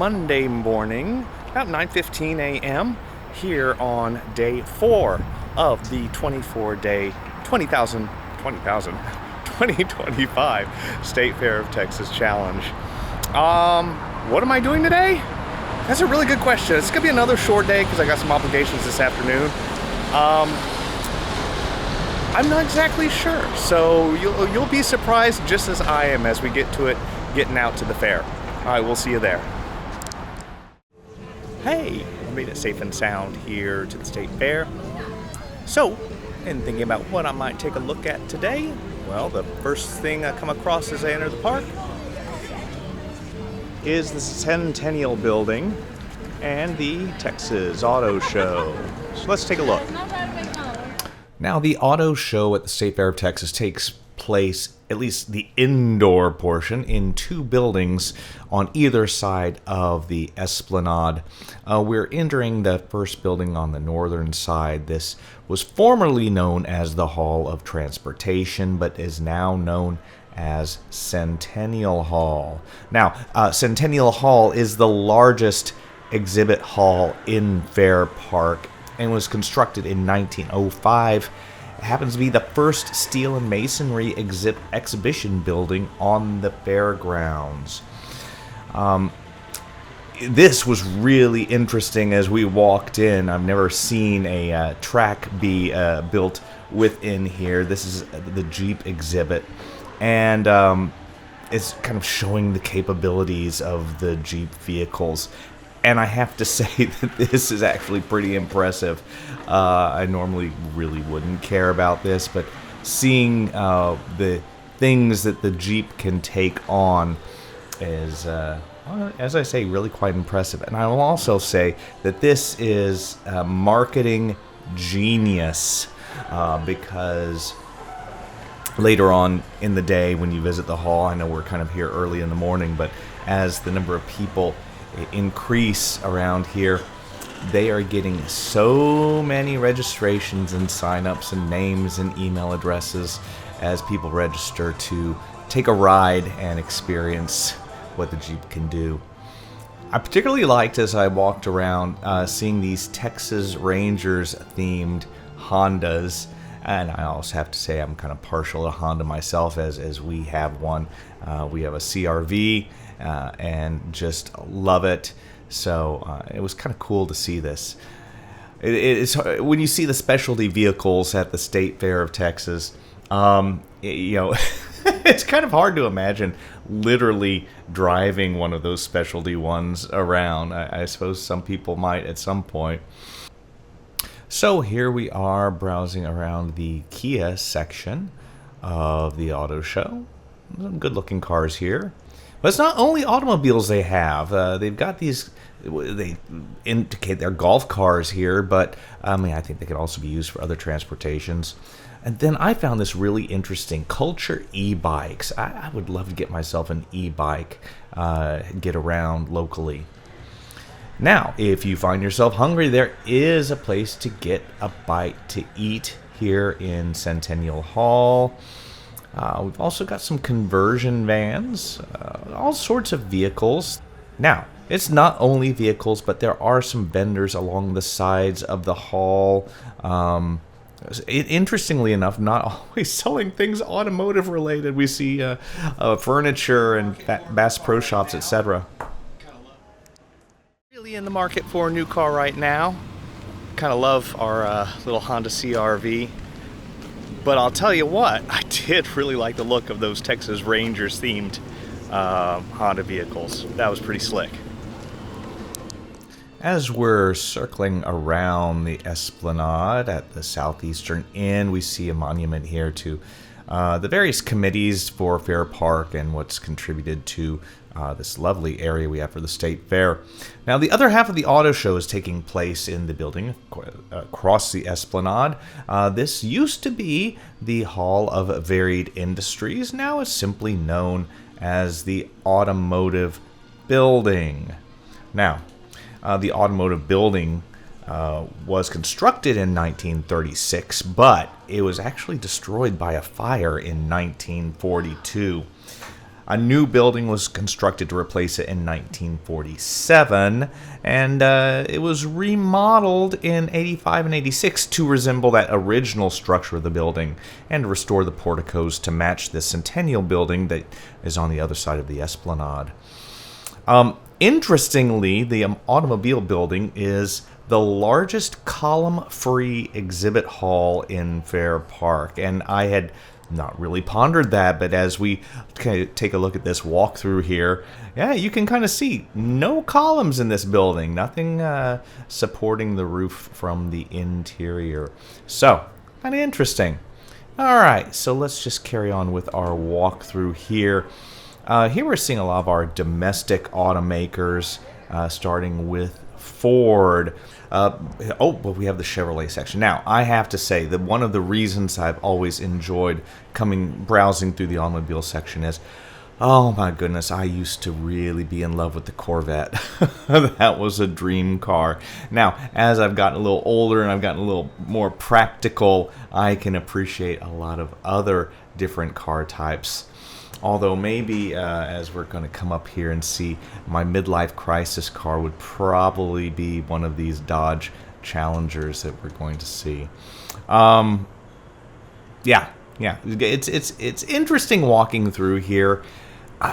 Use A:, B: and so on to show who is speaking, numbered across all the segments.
A: Monday morning, about 9:15 a.m. here on day 4 of the 24-day 2025 State Fair of Texas Challenge. What am I doing today? That's a really good question. It's gonna be another short day because I got some obligations this afternoon. I'm not exactly sure, so you'll be surprised just as I am as we get to it, getting out to the fair. All right, we'll see you there. Hey, I made it safe and sound here to the State Fair. So, in thinking about what I might take a look at today, well, the first thing I come across as I enter the park is the Centennial Building and the Texas Auto Show. So let's take a look. Now, the auto show at the State Fair of Texas takes place, at least the indoor portion, in 2 buildings on either side of the Esplanade. We're entering the first building on the northern side. This was formerly known as the Hall of Transportation, but is now known as Centennial Hall. Now, Centennial Hall is the largest exhibit hall in Fair Park and was constructed in 1905. It happens to be the first steel and masonry exhibition building on the fairgrounds. This was really interesting as we walked in. I've never seen a track be built within here. This is the Jeep exhibit, and it's kind of showing the capabilities of the Jeep vehicles. And I have to say that this is actually pretty impressive. I normally really wouldn't care about this, but seeing the things that the Jeep can take on is, as I say, really quite impressive. And I will also say that this is marketing genius because later on in the day when you visit the hall, I know we're kind of here early in the morning, but as the number of people increase around here, they are getting so many registrations and sign-ups and names and email addresses as people register to take a ride and experience what the Jeep can do. I particularly liked, as I walked around, seeing these Texas Rangers themed Hondas. And I also have to say I'm kind of partial to Honda myself, as we have one. We have a CRV and just love it. So it was kind of cool to see this. It's when you see the specialty vehicles at the State Fair of Texas, it's kind of hard to imagine literally driving one of those specialty ones around. I suppose some people might at some point. So here we are browsing around the Kia section of the auto show. Some good looking cars here. But it's not only automobiles they have. They've got these, they indicate they're golf cars here, but I think they could also be used for other transportations. And then I found this really interesting, Culture e-bikes. I would love to get myself an e-bike, get around locally. Now, if you find yourself hungry, there is a place to get a bite to eat here in Centennial Hall. We've also got some conversion vans, all sorts of vehicles. Now, it's not only vehicles, but there are some vendors along the sides of the hall. Interestingly enough, not always selling things automotive related. We see furniture and Bass Pro Shops, etc. Really in the market for a new car right now. Kind of love our little Honda CRV. But I'll tell you what, I did really like the look of those Texas Rangers themed Honda vehicles. That was pretty slick. As we're circling around the Esplanade at the southeastern end, we see a monument here to the various committees for Fair Park and what's contributed to this lovely area we have for the State Fair. Now, the other half of the auto show is taking place in the building across the Esplanade. This used to be the Hall of Varied Industries. Now it's simply known as the Automotive Building. Now, the Automotive Building was constructed in 1936, but it was actually destroyed by a fire in 1942. A new building was constructed to replace it in 1947, and it was remodeled in 85 and 86 to resemble that original structure of the building and restore the porticos to match the Centennial building that is on the other side of the Esplanade. Interestingly, the automobile building is the largest column-free exhibit hall in Fair Park, and I had not really pondered that, but as we take a look at this walkthrough here, yeah, you can kind of see no columns in this building, nothing supporting the roof from the interior. So, kind of interesting. All right, so let's just carry on with our walkthrough here. Here we're seeing a lot of our domestic automakers, starting with Ford. But we have the Chevrolet section. Now, I have to say that one of the reasons I've always enjoyed browsing through the automobile section is, oh my goodness, I used to really be in love with the Corvette. That was a dream car. Now, as I've gotten a little older and I've gotten a little more practical, I can appreciate a lot of other different car types. Although maybe, as we're going to come up here and see, my midlife crisis car would probably be one of these Dodge Challengers that we're going to see. Yeah, it's interesting walking through here.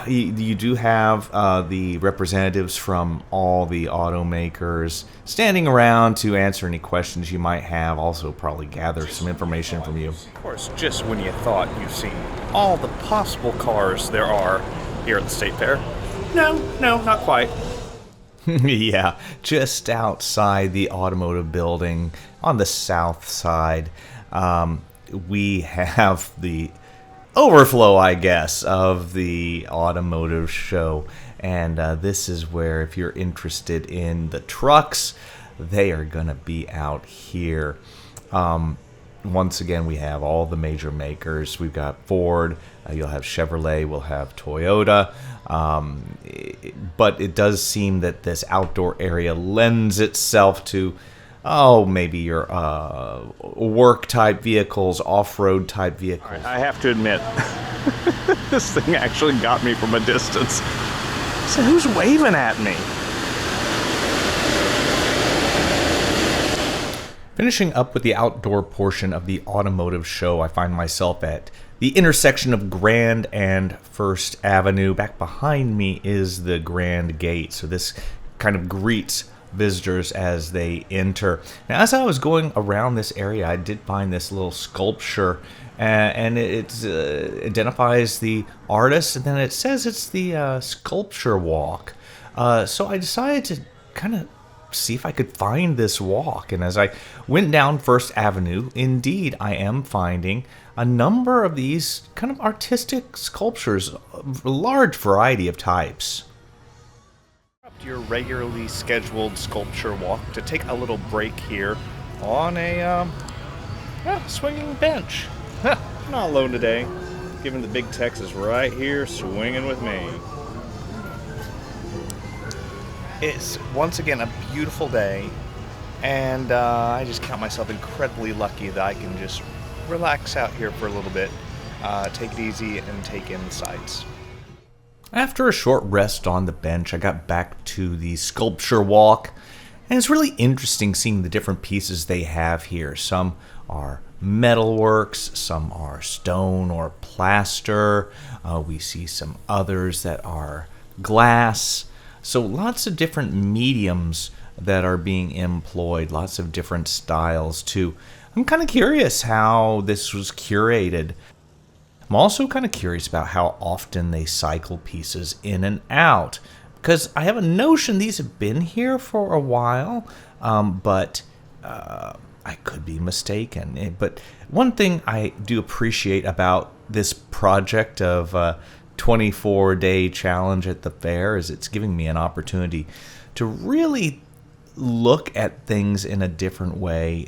A: You do have the representatives from all the automakers standing around to answer any questions you might have, also probably gather some information from you.
B: Of course, just when you thought you've seen all the possible cars there are here at the State Fair. No, not quite.
A: Yeah, just outside the automotive building on the south side, we have the overflow, I guess, of the automotive show. And this is where, if you're interested in the trucks, they are going to be out here. Once again, we have all the major makers. We've got Ford, you'll have Chevrolet, we'll have Toyota. But it does seem that this outdoor area lends itself to maybe your work-type vehicles, off-road type vehicles.
B: All right, I have to admit, this thing actually got me from a distance. So who's waving at me?
A: Finishing up with the outdoor portion of the automotive show, I find myself at the intersection of Grand and First Avenue. Back behind me is the Grand Gate, so this kind of greets visitors as they enter. Now, as I was going around this area, I did find this little sculpture, and it identifies the artist, and then it says it's the sculpture walk. So I decided to kind of see if I could find this walk, and as I went down First Avenue, indeed I am finding a number of these kind of artistic sculptures, a large variety of types.
B: Your regularly scheduled sculpture walk to take a little break here on a swinging bench. I'm not alone today, given the big Tex is right here swinging with me. It's once again a beautiful day, and I just count myself incredibly lucky that I can just relax out here for a little bit, take it easy, and take in the sights.
A: After a short rest on the bench, I got back to the sculpture walk, and it's really interesting seeing the different pieces they have here. Some are metalworks, some are stone or plaster. We see some others that are glass. So lots of different mediums that are being employed, lots of different styles too. I'm kind of curious how this was curated. I'm also kind of curious about how often they cycle pieces in and out, because I have a notion these have been here for a while, but I could be mistaken. But one thing I do appreciate about this project of 24-day challenge at the fair is it's giving me an opportunity to really look at things in a different way,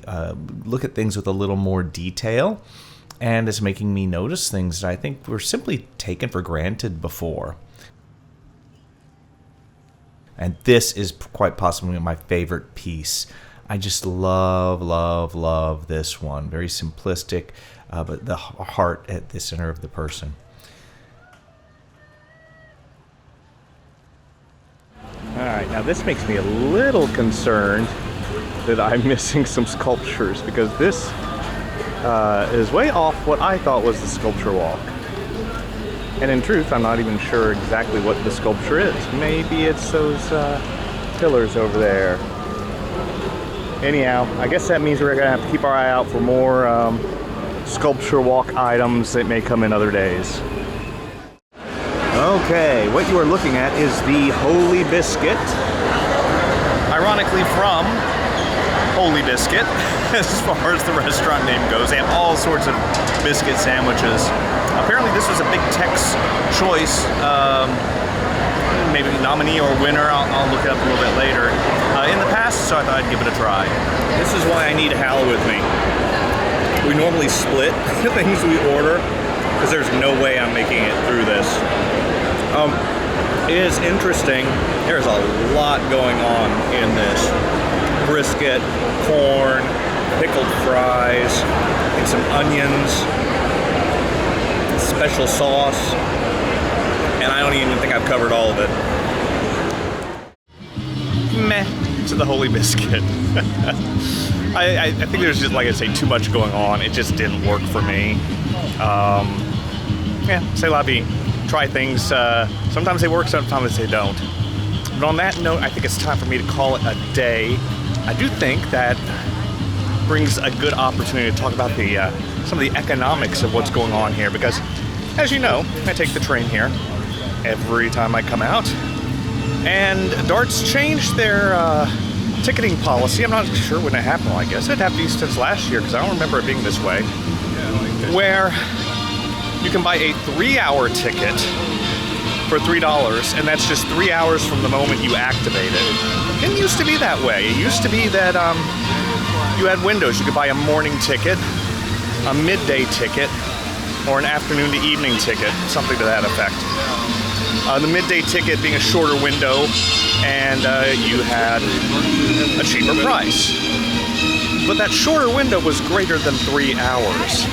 A: look at things with a little more detail, and it's making me notice things that I think were simply taken for granted before. And this is quite possibly my favorite piece. I just love this one. Very simplistic, but the heart at the center of the person.
B: this makes me a little concerned that I'm missing some sculptures, because this is way off what I thought was the sculpture walk. And in truth, I'm not even sure exactly what the sculpture is. Maybe it's those pillars over there. Anyhow, I guess that means we're gonna have to keep our eye out for more sculpture walk items that may come in other days.
A: Okay, what you are looking at is the Holy Biscuit.
B: Ironically from Holy Biscuit, as far as the restaurant name goes. They have all sorts of biscuit sandwiches. Apparently this was a big Tex choice, maybe nominee or winner. I'll look it up a little bit later. In the past, so I thought I'd give it a try. This is why I need Hal with me. We normally split the things we order, because there's no way I'm making it through this. It is interesting. There's a lot going on in this. Brisket, corn, pickled fries, and some onions, special sauce, and I don't even think I've covered all of it. Meh to the Holy Biscuit. I think there's just, like I say, too much going on. It just didn't work for me. Yeah, c'est la vie. Try things. Sometimes they work, sometimes they don't. But on that note, I think it's time for me to call it a day. I do think that brings a good opportunity to talk about some of the economics of what's going on here, because, as you know, I take the train here every time I come out, and Dart's changed their ticketing policy. I'm not sure when it happened. Well, I guess it'd have to be since last year, because I don't remember it being this way, where you can buy a 3-hour ticket for $3, and that's just 3 hours from the moment you activate it. It used to be that way. It used to be that you had windows. You could buy a morning ticket, a midday ticket, or an afternoon to evening ticket, something to that effect. The midday ticket being a shorter window, and you had a cheaper price. But that shorter window was greater than 3 hours.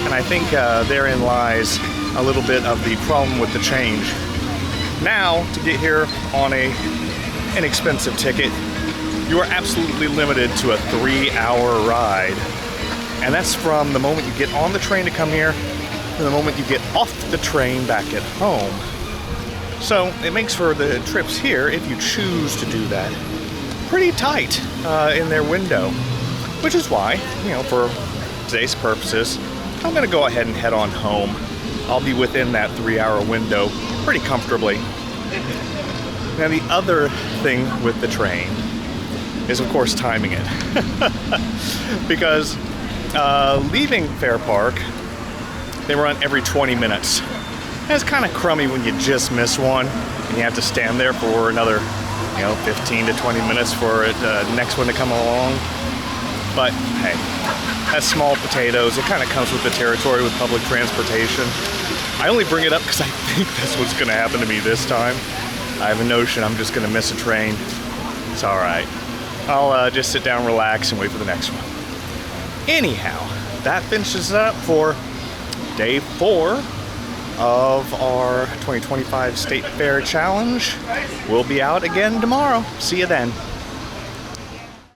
B: And I think therein lies a little bit of the problem with the change. Now, to get here on an inexpensive ticket, you are absolutely limited to a 3-hour ride. And that's from the moment you get on the train to come here to the moment you get off the train back at home. So it makes for the trips here, if you choose to do that, pretty tight in their window. Which is why, for today's purposes, I'm going to go ahead and head on home. I'll be within that 3-hour window pretty comfortably. Now, the other thing with the train is, of course, timing it. Because leaving Fair Park, they run every 20 minutes. And it's kind of crummy when you just miss one and you have to stand there for another, 15 to 20 minutes for the next one to come along. But hey, that's small potatoes. It kind of comes with the territory with public transportation. I only bring it up because I think that's what's going to happen to me this time. I have a notion I'm just going to miss a train. It's all right. I'll just sit down, relax, and wait for the next one. Anyhow, that finishes it up for day 4 of our 2025 State Fair Challenge. We'll be out again tomorrow. See you then.